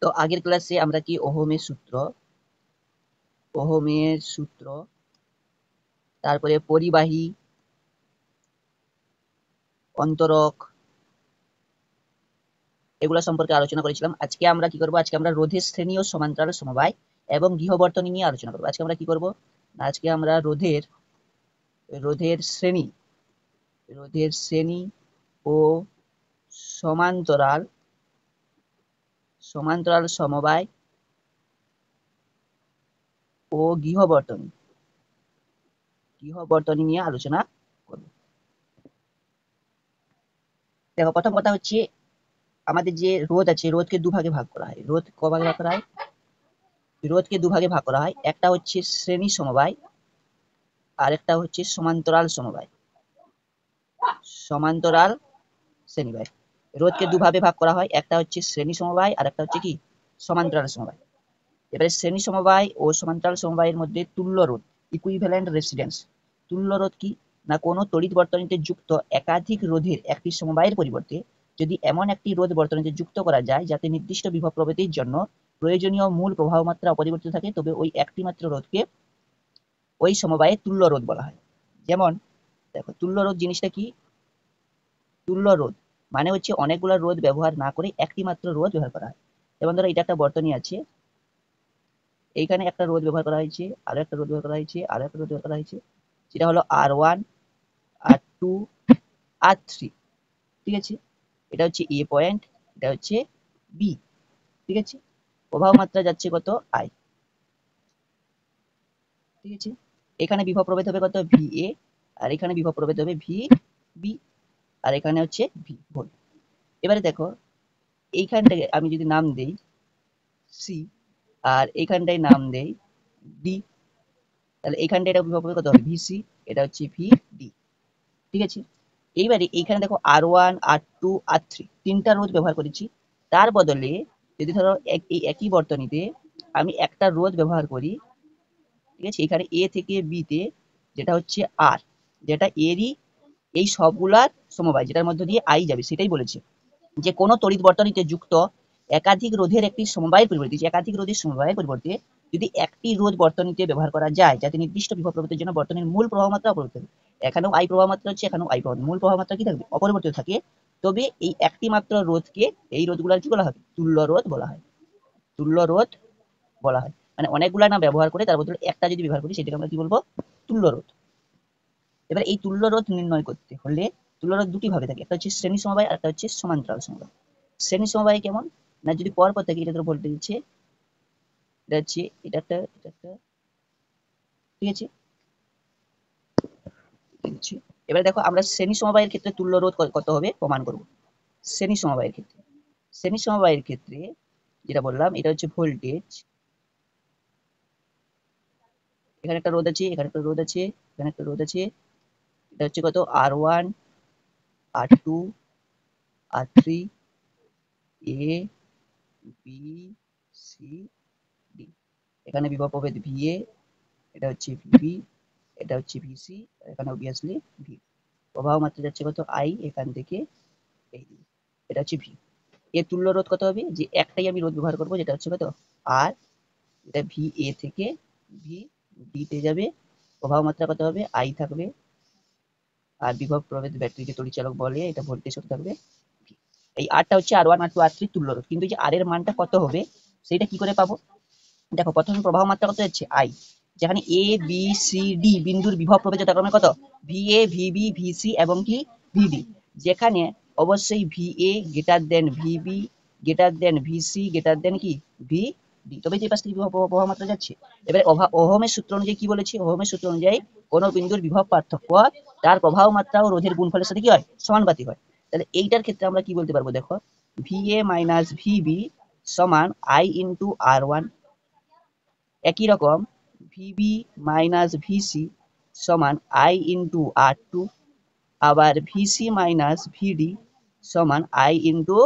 তো আগের ক্লাসে আমরা কি ওহমের সূত্র তারপরে পরিবাহী, অন্তরক এগুলো সম্পর্কে আলোচনা করেছিলাম। আজকে আমরা কি করব, আজকে আমরা রোধের শ্রেণী ও সমান্তরাল সমবায় এবং গৃহবর্তনী নিয়ে আলোচনা করব। আজকে আমরা কি করব, আজকে আমরা রোধের শ্রেণী ও সমান্তরাল সমবায় ও গৃহবর্তনী নিয়ে আলোচনা করব। দেখো, প্রথম কথা হচ্ছে আমাদের যে রোধ আছে, রোধকে দুভাগে ভাগ করা হয়। রোধকে দুভাগে ভাগ করা হয়। একটা হচ্ছে শ্রেণী সমবায় আর একটা হচ্ছে সমান্তরাল শ্রেণীবায়। রোধকে দুভাবে ভাগ করা হয়, একটা হচ্ছে শ্রেণী সমবায় আর একটা হচ্ছে কি সমান্তরাল সমবায়। এবারে শ্রেণী সমবায় ও সমান্তরাল সমবায়ের মধ্যে তুল্য রোধ, ইকুইভ্যালেন্ট রেজিস্ট্যান্স। তুল্য রোধ কি না, কোনো তড়িৎ বর্তনীতে যুক্ত একাধিক রোধের একটি সমবায়ের পরিবর্তে যদি এমন একটি রোধ বর্তনীতে যুক্ত করা যায় যাতে নির্দিষ্ট বিভব প্রভেদের জন্য প্রয়োজনীয় মূল প্রবাহ মাত্রা অপরিবর্তিত থাকে, তবে ওই একটি মাত্র রোধকে ওই সমবায়ে তুল্য রোধ বলা হয়। যেমন দেখো, তুল্য রোধ জিনিসটা কি, তুল্য রোধ মানে হচ্ছে অনেকগুলো রোধ ব্যবহার না করে একটি মাত্র রোধ ব্যবহার করা হয়। যেমন ধরো এটা একটা বর্তনী আছে, এইখানে একটা রোধ ব্যবহার করা হয়েছে, আরো একটা রোধ ব্যবহার করা হয়েছে, আরো একটা রোধ ব্যবহার করা হয়েছে, যেটা হলো R1, R2, R3। ঠিক আছে, এটা হচ্ছে এ পয়েন্ট, এটা হচ্ছে বি। ঠিক আছে, প্রবাহ মাত্রা যাচ্ছে কত, আই। ঠিক আছে, এখানে বিভব প্রভেদ হবে কত, VA, আর এখানে বিভব প্রভেদ হবে VB, আর এখানে হচ্ছে ভি ভোল্ট। এবারে দেখো, এইখানটাকে আমি যদি নাম দেই সি আর এইখানটায় নাম দেই ডি, তাহলে এইখানটা এটা বিভব প্রভেদ কত হবে, VC, এটা হচ্ছে VD। ঠিক আছে, এইবারে এইখানে দেখো R1, R2, R3 তিনটা রোধ ব্যবহার করেছি। তার বদলে যদি ধরো এই একই বর্তনীতে আমি একটা রোধ ব্যবহার করি, ঠিক আছে, এখানে এ থেকে বি তে, যেটা হচ্ছে আর, যেটা এরই এই সবগুলার সমবায়, যেটার মধ্য দিয়ে আই যাবে, সেটাই বলেছে যে কোনো তড়িৎ বর্তনীতে যুক্ত একাধিক রোধের সমবায়ের পরিবর্তে যদি একটি রোধ বর্তনীতে ব্যবহার করা যায় যাতে নির্দিষ্ট বিভব প্রভেদের জন্য বর্তনীর মূল প্রবাহ মাত্রা অপরিবর্তিত, এখানেও আই প্রবাহ মাত্রা হচ্ছে, এখানেও আই প্রবাহ, মূল প্রবাহ মাত্রা কি থাকবে, অপরিবর্তিত থাকে, তবে এই একটি মাত্র রোধকে, এই রোধগুলার কি বলা হয়, তুল্য রোধ বলা হয়। মানে অনেকগুলা না ব্যবহার করে তার বদলে একটা যদি ব্যবহার করি সেটাকে আমরা কি বলবো, তুল্য রোধ। এবার এই তুল্য রোধ নির্ণয় করতে হলে তুল্য রোধ দুটি ভাবে থাকে, একটা হচ্ছে শ্রেণী সমবায় আর একটা হচ্ছে সমান্তরাল সমবায়। শ্রেণী সমবায় কেমন না, যদি পরপর থাকে, এটা ধরো ভোল্টেজ দিচ্ছে, এটা হচ্ছে এটা একটা, ঠিক আছে। এবারে দেখো, আমরা শ্রেণী সমবায়ের ক্ষেত্রে তুল্য রোধ কত হবে প্রমাণ করব। শ্রেণী সমবায়ের ক্ষেত্রে যেটা বললাম, এটা হচ্ছে ভোল্টেজ, এখানে একটা রোধ আছে, এখানে একটা রোধ আছে, এখানে একটা রোধ আছে, এটা হচ্ছে কত, R1, R2, R3, A, B, C, D। এখানে বিভব প্রভেদ VA, এটা হচ্ছে VB, এটা হচ্ছে VC, এখানে অবভিয়াসলি V। প্রবাহ মাত্রা যাচ্ছে কত, I, এখান থেকে এই দিকে, এটা হচ্ছে V। এর তুল্য রোধ কত হবে, যে একটাই আমি রোধ ব্যবহার করবো, যেটা হচ্ছে কত, R, এটা VA থেকে VB তে যাবে, প্রবাহ মাত্রা কত হবে, I থাকবে, আর বিভব প্রভেদ ব্যাটারিকে তড়িৎচালক বলে, এটা ভোল্টেজ কত থাকবে, এই আরটা হচ্ছে R1, R2, R3 তুল্য রোধ। কিন্তু যে আর এর মানটা কত হবে সেটা কি করে পাবো, দেখো প্রথমে প্রবাহ মাত্রা কত যাচ্ছে, আই, যেখানে এ বি সি ডি বিন্দুর বিভব প্রভেদ যথাক্রমে কত, ভিএ ভিবি ভিসি এবং কি ভিডি, যেখানে অবশ্যই VA greater than VB greater than VC greater than কি ভিডি, তবে যে পাশ থেকে প্রবাহ মাত্রা যাচ্ছে। এবারে ওহমের সূত্র অনুযায়ী কি বলেছি, ওহমের সূত্র অনুযায়ী কোন বিন্দুর বিভব পার্থক্য তার প্রবাহ মাত্রা ও রোধের গুণফলের সাথে কি হয়, সমানুপাতিক হয়। তাহলে এইটার ক্ষেত্রে আমরা কি বলতে পারবো, দেখো ভিএ মাইনাস ভিবি সমান আই ইন্টু R1, একই রকম ভিবি মাইনাস ভিসি সমান আই ইন্টু R2, আবার ভিসি মাইনাস ভিডি সমান আই ইন্টু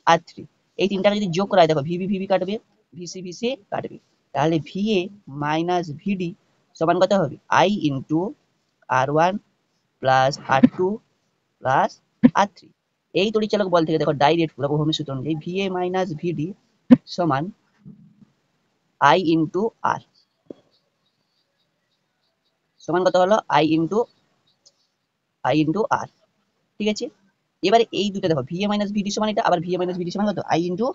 R3। এই তিনটাকে যদি যোগ করা হয়, দেখো ভিবি ভিবি কাটবে, ভিসি ভিসি কাটবে, তাহলে ভিএ মাইনাস ভিডি সমান কত হবে, I into R1 plus R2 plus R3। এই তড়িৎচালক বল থেকে দেখো ডাইরেক্ট পুরো ওহমের সূত্র অনুযায়ী ভিএ মাইনাস ভিডি সমান I ইন্টু আর, সমান কত হলো I ইন্টু আর। ঠিক আছে, এবারে এই দুটো দেখো VA মাইনাস VD সমান এটা, আবার VA মাইনাস VD সমান কত I ইন্টু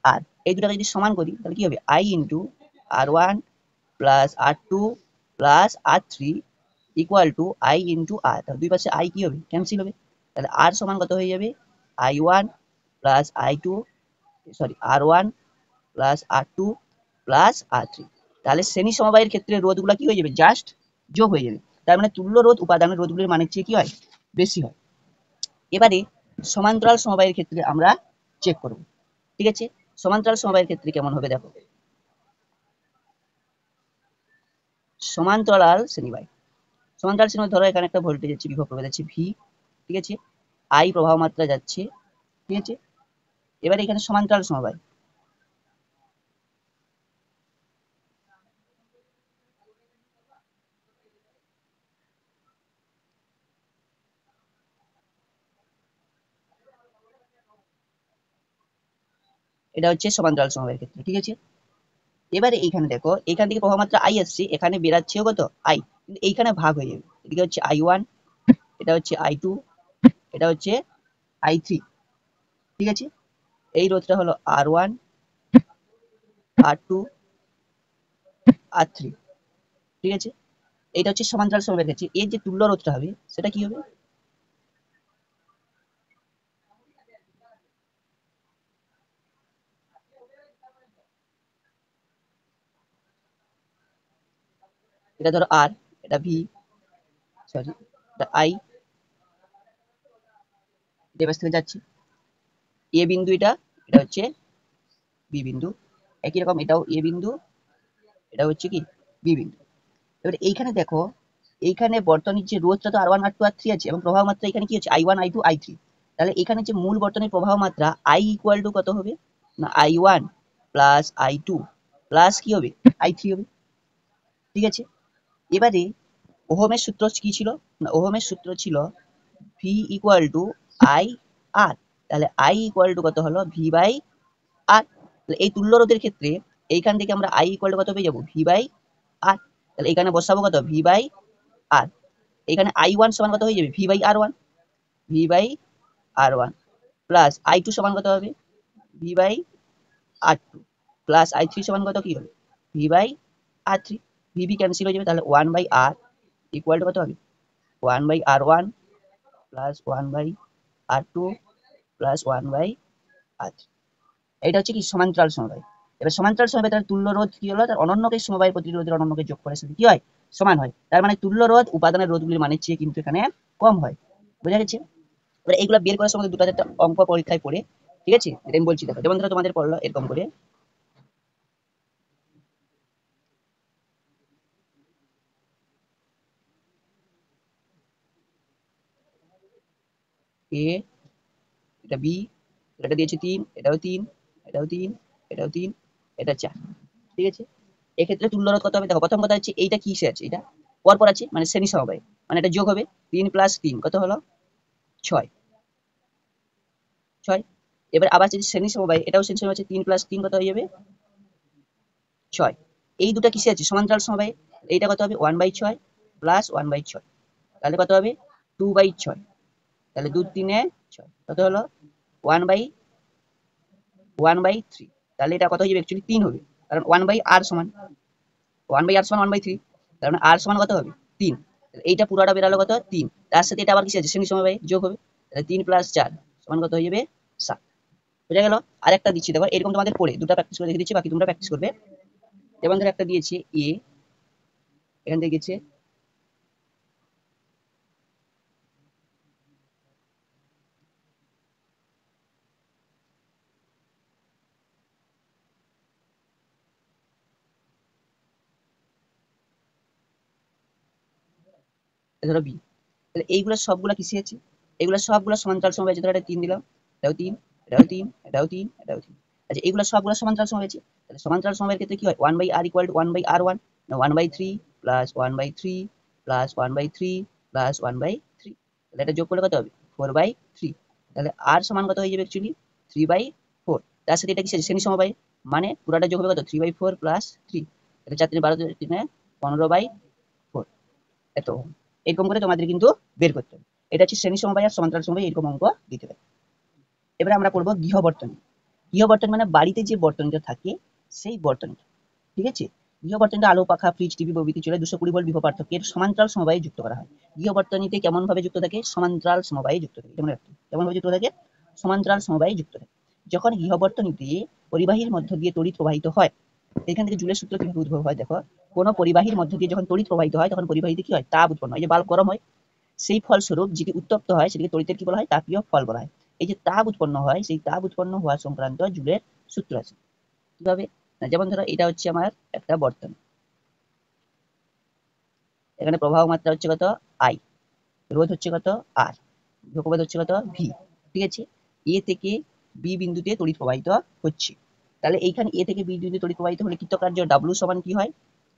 আর। এই দুটাকে যদি সমান করি তাহলে কি হবে I into R1 plus R2 plus R3 equal to I into R. তাহলে দুই পাশে I কি হবে, ক্যান্সেল হবে। তাহলে R সমান কত হয়ে যাবে I1 plus I2, sorry R1 plus R2 plus R3। তাহলে শ্রেণী সমবায়ের ক্ষেত্রে রোধগুলো কি হয়ে যাবে, জাস্ট যোগ হয়ে যাবে। তার মানে তুল্য রোধ উপাদানের রোধগুলির মানের চেয়ে কি হয়, বেশি হয়। এবারে সমান্তরাল সমবায়ের ক্ষেত্রে আমরা চেক করব। ঠিক আছে, সমান্তরাল সমবায়ের ক্ষেত্রে কেমন হবে দেখো, সমান্তরাল শ্রেণীবায়, সমান্তরাল শ্রেণী ধরো এখানে একটা ভোল্টেজ আছে, বিভব প্রভেদ আছে ভি। ঠিক আছে, আই প্রবাহ মাত্রা যাচ্ছে। ঠিক আছে, এবারে এখানে সমান্তরাল সমবায়, এটা হচ্ছে সমান্তরাল সমবায়ের ক্ষেত্রে। ঠিক আছে, এবারে এইখানে দেখো এখান থেকে প্রবাহ মাত্রা আই আসছে, এখানে বেরাচ্ছেও কত আই, কিন্তু এইখানে ভাগ হয়ে যাবে। এদিকে হচ্ছে I1, এটা হচ্ছে I2, এটা হচ্ছে I3। ঠিক আছে, এই রোধটা হলো R1 R2 R3। ঠিক আছে, এটা হচ্ছে সমান্তরাল সমবায়ের ক্ষেত্রে। এর যে তুল্য রোধটা হবে সেটা কি হবে, এটা ধরো আর, এটা ভি, সরি এটা আই, এটা পাশ থেকে যাচ্ছে এ বিন্দু, এটা এটা হচ্ছে বি বিন্দু, একই রকম এটাও এ বিন্দু, এটা হচ্ছে কি বি বিন্দু। এবারে এইখানে দেখো, এইখানে বর্তনীর যে রোধটা তো R1 R2 R3 আছে, এবং প্রবাহ মাত্রা এখানে কি হচ্ছে I1 I2 I3। তাহলে এখানে যে মূল বর্তনীর প্রবাহ মাত্রা I ইকুয়াল টু কত হবে না I1 প্লাস I2 প্লাস কি হবে I3 হবে। ঠিক আছে, এবারে ওহমের সূত্র কি ছিল না, ওহমের সূত্র ছিল V ইকুয়াল টু I আর। তাহলে I ইকুয়াল টু কত হলো V বাই আর। তাহলে এই তুল্য রোধের ক্ষেত্রে এইখান থেকে আমরা I ইকুয়াল টু কত পেয়ে যাবো V বাই আর। তাহলে এখানে বসাবো কত V বাই আর, এখানে I1 সমান কত হয়ে যাবে V by R1, V by R1 plus I2 সমান কত হবে V by R2 plus I3 সমান কত কি হবে V by R3। VB cancel হয়ে যাবে, তাহলে 1 বাই R ইকুয়াল টু কত হবে 1 by R1 plus 1 by R2 plus 1 by R3। এটা হচ্ছে কি সমান্তরাল সমবায়। এবার সমান্তরাল সমবায় তার তুল্য রোধ কি হলো, তার অনন্যকে সমবায় প্রতিরোধের অনন্যকে যোগ করে সেটা কি হয়, সমান হয়। তার মানে তুল্য রোধ উপাদানের রোধগুলির মানের চেয়ে কিন্তু এখানে কম হয়। বুঝা গেছে? এবার এইগুলো বের করার সময় দুটো একটা অঙ্ক পরীক্ষায় পড়ে, ঠিক আছে, এটা আমি বলছি দেখো, যেমন ধরো তোমাদের পড়লো এরকম করে এ, এটা বি, এটা দিয়েছে 3, এটাও 3, এটাও 3, এটাও 3, এটা 4। ঠিক আছে, এক্ষেত্রে তুল্য রোধ কত হবে দেখো, প্রথম কথা হচ্ছে এইটা কিসে আছে, এটা পরপর আছে মানে শ্রেণী সমবায়, মানে এটা যোগ হবে 3 প্লাস 3 কত হলো 6, 6। এবার আবার যদি শ্রেণী সমবায়, এটাও শ্রেণী সমবায় আছে, 3 প্লাস 3 কত হয়ে যাবে 6। এই দুটো কিসে আছে সমান্তরাল সমবায়, এইটা কত হবে 1/6 প্লাস 1/6, তাহলে কত হবে 2/6। তাহলে 2 3 6 কত হলো 1/3। তাহলে এটা কত হয়ে যাবে অ্যাকচুয়ালি 3 হবে, কারণ 1/r সমান 1/r সমান 1/3, তার মানে r সমান কত হবে 3। তাহলে এইটা পুরোটা বেরালো কত 3, তার সাথে এটা আবার কিসে আছে শ্রেণী সমবায় যোগ হবে, তাহলে 3 প্লাস 4 সমান কত হয়ে যাবে 7। বুঝা গেল? আরেকটা দিচ্ছি দেখো, এরকম তোমাদের পড়ে দুটো প্র্যাকটিস করে দেখে দিচ্ছি, বাকি তোমরা প্র্যাকটিস করবে। যেমন ধরো একটা দিয়েছে এ, এখান থেকে গেছে ধরো বি। তাহলে এইগুলো সবগুলা কিসে আছে, এগুলো সবগুলা সমান্তরাল সমবায় আছে। ধরো এটা 3 দিলাম, এটাও 3, এটাও 3, এটাও 3, এটাও 3। আচ্ছা এগুলো সবগুলা সমান্তরাল সমবায় আছে। তাহলে সমান্তরাল সমবায়ের ক্ষেত্রে কি হয় 1/r equal to 1/r1, 1/3 plus 1/3 plus 1/3 plus 1/3। তাহলে এটা যোগ করলে কত হবে 4/3। তাহলে r সমান কত হয়ে যাবে অ্যাকচুয়ালি 3/4। তার সাথে এটা কি শ্রেণী সমবায়, মানে পুরাটা যোগ হবে কত 3/4 প্লাস 3, এটা 4 3 12 3 15/4 এত। এরকম করে তোমাদের কিন্তু বের করতে হবে। এটা হচ্ছে শ্রেণী সমবায় আর সমান্তরাল সমবায়, এরকম অঙ্ক দিতে হবে। এবারে আমরা পড়বো গৃহবর্তনী। গৃহবর্তনী মানে বাড়িতে যে বর্তনীটা থাকে সেই বর্তনীটা, ঠিক আছে। গৃহবর্তনীটা আলো, পাখা, ফ্রিজ, টিভি প্রভৃতি চলে 220 ভোল্ট বিভব পার্থক্যের সমান্তরাল সমবায়ে যুক্ত করা হয়। গৃহবর্তনীতে কেমন ভাবে যুক্ত থাকে? সমান্তরাল সমবায়ে যুক্ত থাকে। যেমন কেমন ভাবে যুক্ত থাকে? সমান্তরাল সমবায়ে যুক্ত থাকে। যখন গৃহবর্তনীতে পরিবাহীর মধ্য দিয়ে তড়িৎ প্রবাহিত হয়, এখান থেকে জুলের সূত্র কিভাবে উদ্ভব হয় দেখো। কোন পরিবাহীর মধ্য দিয়ে যখন তড়িৎ প্রবাহিত হয় তখন পরিবাহীতে কি হয়? তাপ উৎপন্ন হয়। এই যে বাল্ব গরম হয়, সেই ফলস্বরূপ যেটি উত্তপ্ত হয় সেটিকে তড়িতের কি বলা হয়? তাপীয় ফল বলা হয়। এই যে তাপ উৎপন্ন হয়, সেই তাপ উৎপন্ন হওয়া সংক্রান্ত জুলের সূত্র আছে। কিভাবে? যেমন ধরো এটা হচ্ছে আমার একটা বর্তনী, এখানে প্রবাহ মাত্রা হচ্ছে কত? আই, রোধ হচ্ছে কত? আর, ধ্রুবক হচ্ছে কত? ভি, ঠিক আছে। এ থেকে বি বিন্দুতে তড়িৎ প্রবাহিত হচ্ছে। তাহলে এইখানে এ থেকে বি বিন্দুতে তড়িৎ প্রবাহিত হলে কৃতকার্য ডাব্লু সমান কি হয়?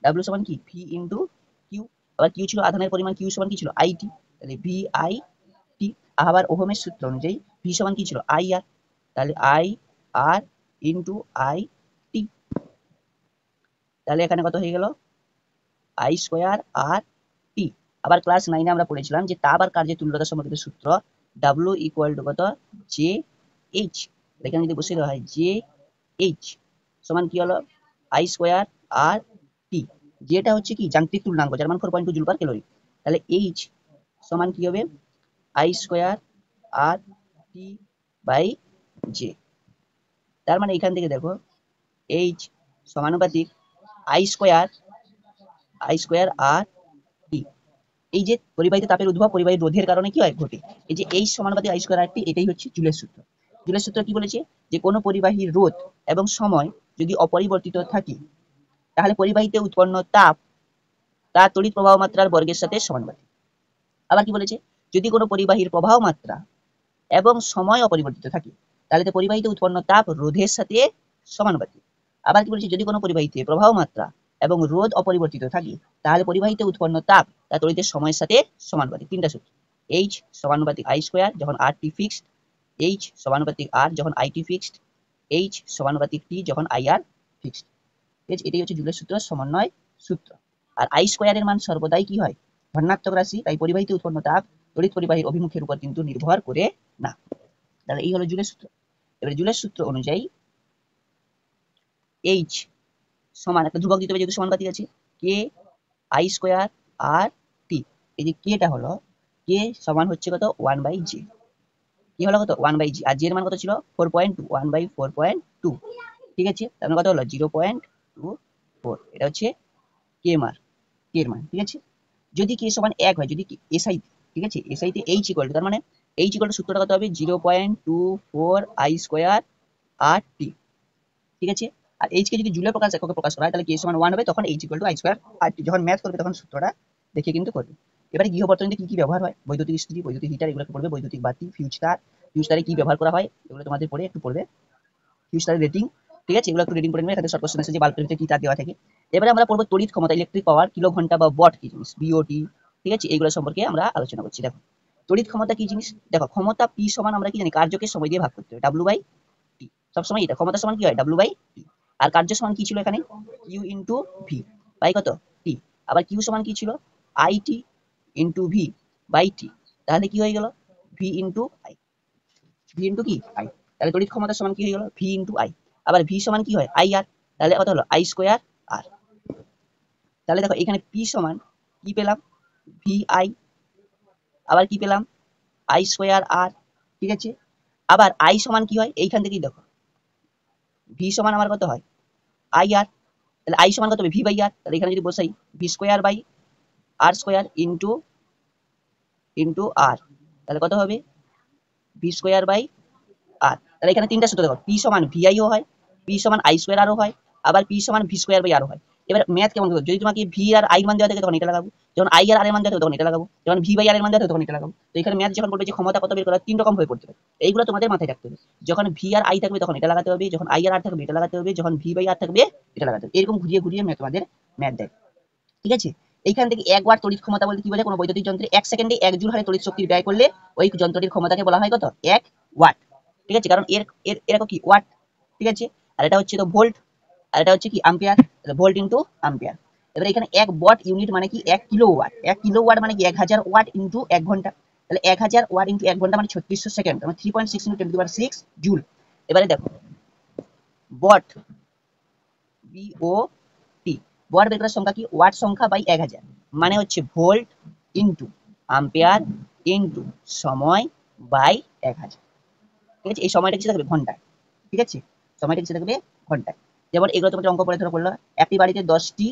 ডাব্লু সমান কি? V into Q. আবার কিউ ছিল আধানের পরিমাণ, কিউ সমান কি ছিল? আইটি। তাহলে ভি আই টি। আবার ওহমের সূত্র অনুযায়ী ভি সমান কি ছিল? I R. তাহলে I R into I T. তাহলে এখানে কত হয়ে গেল? I square R T. আবার ক্লাস 9 আমরা পড়েছিলাম যে তাপ আর কার্যের তুল্যতা সম্পর্কিত সূত্র W ইকুয়াল টু কত? J H. এখানে যদি বসিয়ে দেওয়া হয় জে এইচ সমান কি হলো? I square R T. যেটা হচ্ছে কি যান্ত্রিক তুল্যাঙ্ক, যার মান 4.2 জুল পার ক্যালোরি। তাহলে এইচ সমান কি হবে? I square R T by J. তার মানে এখান থেকে দেখো এইচ সমানুপাতিক আই স্কোয়ার আর টি। এই যে পরিবাহিত তাপের উদ্ভব পরিবাহীর রোধের কারণে কি হয়? ঘটে। এই যে এইচ সমানুপাতিক আই স্কয়ার আর টি, এটাই হচ্ছে জুলের সূত্র। জুলের সূত্র কি বলেছে? যে কোনো পরিবাহীর রোধ এবং সময় যদি অপরিবর্তিত থাকে তাহলে পরিবাহীতে উৎপন্ন তাপ তার তড়িৎ প্রবাহ মাত্রার বর্গের সাথে সমানুপাতিক। আবার কি বলেছে? যদি কোনো পরিবাহীর প্রবাহ মাত্রা এবং সময় অপরিবর্তিত থাকে তাহলে পরিবাহীতে উৎপন্ন তাপ রোধের সাথে সমানুপাতিক। আবার কি বলেছে? যদি কোনো পরিবাহীতে প্রবাহ মাত্রা এবং রোধ অপরিবর্তিত থাকে তাহলে পরিবাহীতে উৎপন্ন তাপ তার তড়িতের সময়ের সাথে সমানুপাতিক। তিনটা সূত্র। এইচ সমানুপাতিক আই স্কোয়ার যখন আর টি ফিক্সড, এইচ সমানুপাতিক আর যখন আই টি ফিক্সড, এইচ সমানুপাতিক টি যখন আই আর ফিক্সড। এটাই হচ্ছে জুলের সূত্র সমন্বয় সূত্র। আর আই স্কোয়ারের মান সর্বদাই কি হয়? ধনাত্মক রাশি, তাই পরিবাহীতে উৎপন্ন তাপ তড়িৎ পরিবাহীর অভিমুখের উপর কিন্তু নির্ভর করে না। তাহলে এই হলো জুলের সূত্র। এবারে জুলের সূত্র অনুযায়ী এইচ সমান একটা ধ্রুবক দিতে হবে যেহেতু সমানুপাতিক আছে, কে আই স্কোয়ার আর টি। এই যে কেটা হলো, কে সমান হচ্ছে কত? 1/j। কি হলো কত? 1/j। আর জি এর মান কত ছিল? 4.2, 1/4.2, ঠিক আছে। তার মানে কত হলো? 0.24। এটা হচ্ছে কে মান, কে এর মান, ঠিক আছে। যদি কে সমান 1 হয়, যদি এসআই, ঠিক আছে, এসআই তে এইচ ইকুয়াল টু, তার মানে এইচ ইকুয়াল টু সূত্রটা কত হবে? 0.24 আই স্কোয়ার আর টি, ঠিক আছে। আর এইচ কে যদি জুলে প্রকাশ এককে প্রকাশ করা হয় তাহলে কে সমান 1 হবে, তখন H equal to I square R T. যখন ম্যাথ করবে তখন সূত্রটা দেখে কিন্তু করবে। এবারে গৃহবর্তনীতে কি কি ব্যবহার হয়? বৈদ্যুতিক ইস্ত্রি, বৈদ্যুতিক হিটার, এগুলো পড়বে। বৈদ্যুতিক বাতি, ফিউজ তার, ফিউজ তারে কি ব্যবহার করা হয় এগুলো তোমাদের পড়ে একটু পড়বে। ফিউজ তারের রেটিং, ঠিক আছে, এগুলো একটু রিডিং করে নেবে। এখানে শর্ট কোশ্চেন আছে যে বাল্বের ভিতরে কি তার দেওয়া থাকে। এবারে আমরা পড়বো তড়িৎ ক্ষমতা, ইলেকট্রিক পাওয়ার, কিলো ঘন্টা বা ওয়াট কি জিনিস, বিওটি, ঠিক আছে, এইগুলো সম্পর্কে আমরা আলোচনা করছি। দেখো তড়িৎ ক্ষমতা কি জিনিস? দেখো ক্ষমতা পি সমান আমরা কি জানি? কার্যকে সময় দিয়ে ভাগ করতে হবে, ডাব্লু বাই টি। সবসময় এটা ক্ষমতা সমান কি হয়? W by T. আর কার্য সমান কি ছিল এখানে? কিউ ইন্টু ভি বাই কত? টি। আবার কিউ সমান কি ছিল? I T into V by T. তাহলে কি হয়ে গেল? V into I, V into কি? আই। তাহলে তড়িৎ ক্ষমতা সমান কি হয়ে গেল? V into I. আবার ভি সমান কি হয়? I R. তাহলে কত হলো? I square R. তাহলে দেখো এখানে পি সমান কি পেলাম? V I. আবার কি পেলাম? আই স্কোয়ার আর, ঠিক আছে। আবার আই সমান কি হয়? এইখান থেকেই দেখো ভি সমান আমার কত হয়? I R. তাহলে আই সমান কত হবে? V by R. তাহলে এখানে যদি বসাই V square by R square into into R, তাহলে কত হবে? V square by R. তাহলে এখানে তিনটা সূত্র দেখো, পি সমান ভিআইও হয়, পি সমান আই স্কোয়ার আরও হয়, আবার পি সমান ভি স্কোয়ার বাই আরও হয়। এবার ম্যাথ কেমন করবো? যদি তোমাকে ভি আর আই মান দেওয়া থাকে তখন এটা লাগাবো, যখন আই আর এর মান দেওয়া থাকে তখন এটা লাগাবো, যখন ভি বাই আর এর মান দেওয়া থাকে তখন এটা লাগাবো। তো এখানে ম্যাথ যখন বলবে যে ক্ষমতা কত বের করা, তিন রকম হয়ে পড়তে পারে। এইগুলো তোমাদের মাথায় রাখতে হবে। যখন ভি আর আই থাকবে তখন এটা লাগাতে হবে, যখন আই আর থাকবে এটা লাগাতে হবে, যখন ভি বাই আর থাকবে এটা লাগাতে হবে। এরকম ঘুরিয়ে ঘুরিয়ে তোমাদের ম্যাথ দেয়, ঠিক আছে। এইখান থেকে 1 ওয়াট তড়িৎ ক্ষমতা বলতে কি বোঝায়? কোনো বৈদ্যুতিক যন্ত্রে 1 সেকেন্ডে 1 জুল হারে তড়িৎ শক্তি ব্যয় করলে ওই যন্ত্রটির ক্ষমতাকে বলা হয় কত? 1 ওয়াট, ঠিক আছে। কারণ এর এর এরকম কি ওয়াট, ঠিক আছে, আর এটা হচ্ছে তো ভোল্ট, আর এটা হচ্ছে কি অ্যাম্পিয়ার, ভোল্ট ইনটু অ্যাম্পিয়ার। এবার এখানে 1 ওয়াট ইউনিট মানে কি 1 কিলোওয়াট, 1 কিলোওয়াট মানে কি 1000 ওয়াট ইনটু 1 ঘন্টা, তাহলে 1000 ওয়াট ইনটু 1 ঘন্টা মানে 3600 সেকেন্ড, মানে 3.6 into 10 to the power 6 joule. এবারে দেখো ওয়াট, বিও টি, ওয়াট বের করার সংখ্যা কি, ওয়াট সংখ্যা বাই 1000 মানে হচ্ছে ভোল্ট ইনটু অ্যাম্পিয়ার ইনটু সময় বাই 1000। ঠিক আছে, এই সময়টা কিসে থাকবে, ঘন্টায়। ঠিক আছে, সময়টা কিসে থাকবে, ঘন্টায়। যেমন এগুলো তোমাদের অঙ্ক পরে ধরো বললো একটি বাড়িতে 10টি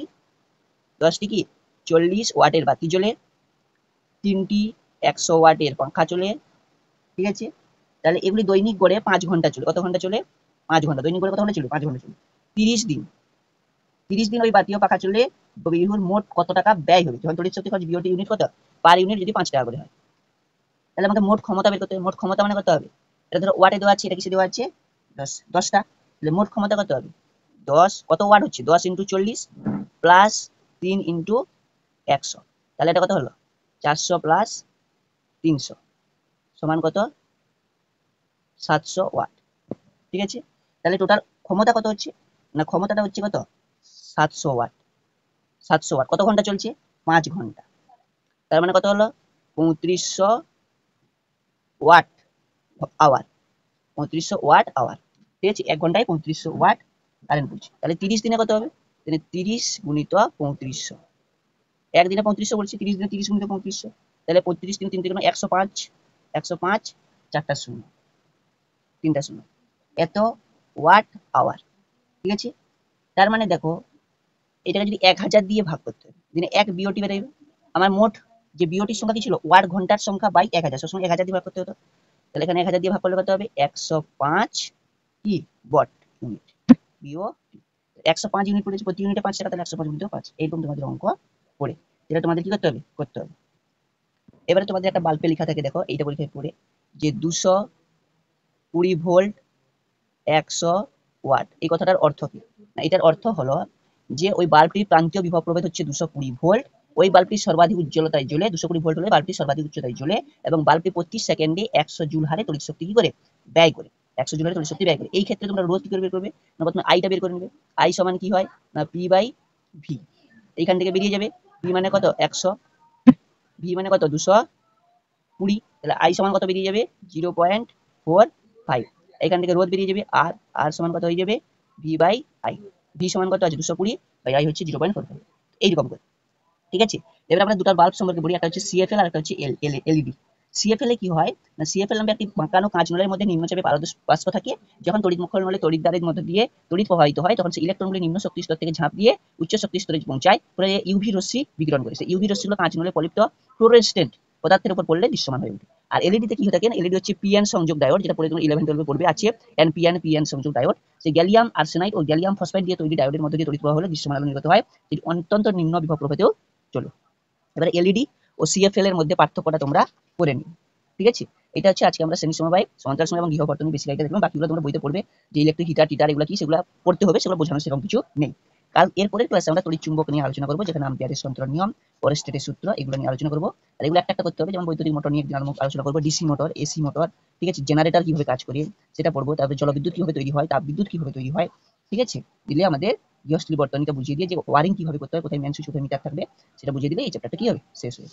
কি 40 ওয়াটের বাতি জ্বলে, 3টি 100 ওয়াটের পাখা চলে। ঠিক আছে, তাহলে এগুলি দৈনিক গড়ে 5 ঘন্টা চলে, কত ঘন্টা চলে, 5 ঘন্টা, দৈনিক গড়ে কত ঘন্টা চলে, 5 ঘন্টা চলে। 30 দিন, 30 দিন ওই বাতি ও পাখা চলে, বিহুর মোট কত টাকা ব্যয় হবে, যখন তড়িৎ শক্তি খরচ বিওটি ইউনিট কত, পার ইউনিট যদি 5 টাকা করে হয়, তাহলে আমাকে মোট ক্ষমতা বের করতে হবে। মোট ক্ষমতা মানে কত হবে, এটা ধরো ওয়াটে দেওয়া আছে, এটা কিসে দেওয়া আছে 10টা, তাহলে মোট ক্ষমতা কত হবে 10, কত ওয়াট হচ্ছে 10 ইন্টু 40 প্লাস 3 ইন্টু 100, তাহলে এটা কত হলো 400 প্লাস 300 সমান কত 700 ওয়াট। ঠিক আছে, তাহলে টোটাল ক্ষমতা কত হচ্ছে, না ক্ষমতাটা হচ্ছে কত 700 ওয়াট। 700 ওয়াট কত ঘন্টা চলছে, 5 ঘন্টা, তার মানে কত হলো 3500 ওয়াট আওয়ার, 3500 ওয়াট আওয়ার। ঠিক আছে, 1 ঘন্টায় 3500 ওয়াট কারেন্ট পড়ছে। তাহলে 30 দিনে কত হবে, তাহলে 30 গুণিত 3500, একদিনে 3500 বলছি, 30 দিনে 30 গুণিত 3500, তাহলে 35 দিন 3 থেকে 105, 105 4টা শূন্য, 3টা শূন্য, এত ওয়াট আওয়ার। ঠিক আছে, তার মানে দেখো এটাকে যদি 1000 দিয়ে ভাগ করতে হবে, দিনে 1 বিওটি বেরোবে। আমার মোট যে বিওটির সংখ্যা কি ছিল, ওয়াট ঘন্টার সংখ্যা বাই 1000, সবসময় 1000 দিয়ে ভাগ করতে হতো, তাহলে এখানে 1000 দিয়ে ভাগ করলে কত হবে 105 কি ওয়াট ইউনিট, বিও 105 ইউনিট পড়েছে, প্রতি ইউনিটে 5 টাকা, তাহলে 105 গুণিত 5, এইরকম তোমাদের অঙ্ক পড়ে, যেটা তোমাদের কি করতে হবে, করতে হবে। এবারে তোমাদের একটা বাল্বে লেখা থাকে, দেখো এইটা পরীক্ষায় পড়ে যে 220 ভোল্ট 100 ওয়াট, এই কথাটার অর্থ কি, না এটার অর্থ হলো যে ওই বাল্বটির প্রান্তীয় বিভব প্রভেদ হচ্ছে 220 ভোল্ট, ওই বাল্বটি সর্বাধিক উজ্জ্বলতায় জ্বলে, 220 ভোল্ট হলে বাল্বটি সর্বাধিক উচ্চতায় জ্বলে, এবং বাল্বটি প্রতি সেকেন্ডে 100 জুল হারে তড়িৎ শক্তি কি করে ব্যয় করে, 100 জুল হারে তড়িৎ শক্তি ব্যয় করে। এই ক্ষেত্রে তোমরা রোধ কি করে বের করবে, না প্রথমে আইটা বের করে নেবে, আই সমান কি হয়, না পি বাই ভি, এইখান থেকে বেরিয়ে যাবে, পি মানে কত 100, ভি মানে কত 220, তাহলে আই সমান কত বেরিয়ে যাবে 0.45, এখান থেকে রোধ বেরিয়ে যাবে আর, আর সমান কত হয়ে যাবে ভি বাই আই, ভি সমান কত আছে 220 বাই আই হচ্ছে 0.45, এইরকম করে। ঠিক আছে, এবার আমরা দুটো বাল্ব সম্পর্কে বলি, একটা হচ্ছে সিএফএল আর একটা হচ্ছে এলইডি। সিএফএল এ কি হয়, না সিএফএল নামে একটি বাঁকানো কাঁচ নলের মধ্যে নিম্নচাপে পারদ বাষ্প থাকে, যখন তড়িৎ মুখর নলে তড়িৎদ্বারের মধ্যে দিয়ে তড়িৎ প্রবাহিত হয়, তখন সেই ইলেকট্রনগুলি নিম্ন শক্তি স্তর থেকে ঝাঁপ দিয়ে উচ্চ শক্তি স্তরে পৌঁছায়, পরে ইউভি রশ্মি বিকিরণ করে, সেই ইউভি রশ্মিগুলো কাঁচ নলে পলিপ্ত ফ্লোরোসেন্ট পদার্থের উপর পড়লে দৃশ্যমান হয়ে ওঠে। আর এলইডি তে কি হয়ে থাকে, এলইডি হচ্ছে পিএন সংযোগ ডায়োড, যেটা পরে তুমি 11 12 পড়বে আছে পিএন সংযোগ ডায়োড, সেই গ্যালিয়াম আর্সেনাইড ও গ্যালিয়াম ফসফাইড দিয়ে তৈরি ডায়োডের মধ্যে দিয়ে তড়িৎ প্রবাহ হলে দৃশ্যমান আলো নির্গত হয়, যেটি অত্যন্ত নিম্ন বিভব প্রভেদেও চলে। এবারে এলইডি ও সিএফএল এর মধ্যে পার্থক্যটা তোমরা করে নিও। ঠিক আছে, এটা হচ্ছে আজকে আমরা শ্রেণী সমবায়, সমান্তরাল সময় এবং গৃহ বর্তনী বেশি গাইতে দেখলাম, বাকিগুলো তোমরা বইতে পড়বে, যে ইলেকট্রিক হিটার টিটার এগুলো কি সেগুলো পড়তে হবে, সেগুলো বোঝানো সেরকম কিছু নেই। কাল এরপরের ক্লাসে আমরা তড়িৎ চুম্বক নিয়ে আলোচনা করবো, যেখানে অ্যাম্পিয়ারের সন্তরণ নিয়ম, ওরেস্টেটের সূত্র, এগুলো নিয়ে আলোচনা করবো। আর এগুলো একটা একটা করতে হবে, যেমন বৈদ্যুতিক মোটর নিয়ে একদিন আলোচনা করবো, ডিসি মোটর, এসি মোটর, ঠিক আছে, জেনারেটর কিভাবে কাজ করে সেটা পড়বো, তারপরে জলবিদ্যুৎ কিভাবে তৈরি হয়, তাপ বিদ্যুৎ কিভাবে তৈরি হয়। ঠিক আছে, দিলে আমাদের গৃহস্থলী বর্তনীটা বুঝিয়ে দিয়ে যে ওয়ারিং কিভাবে করতে হয়, কোথায় মেন সুইচ কোথায় মিটার থাকবে সেটা বুঝিয়ে দিলে এই চ্যাপ্টারটা কি হবে, শেষ হবে।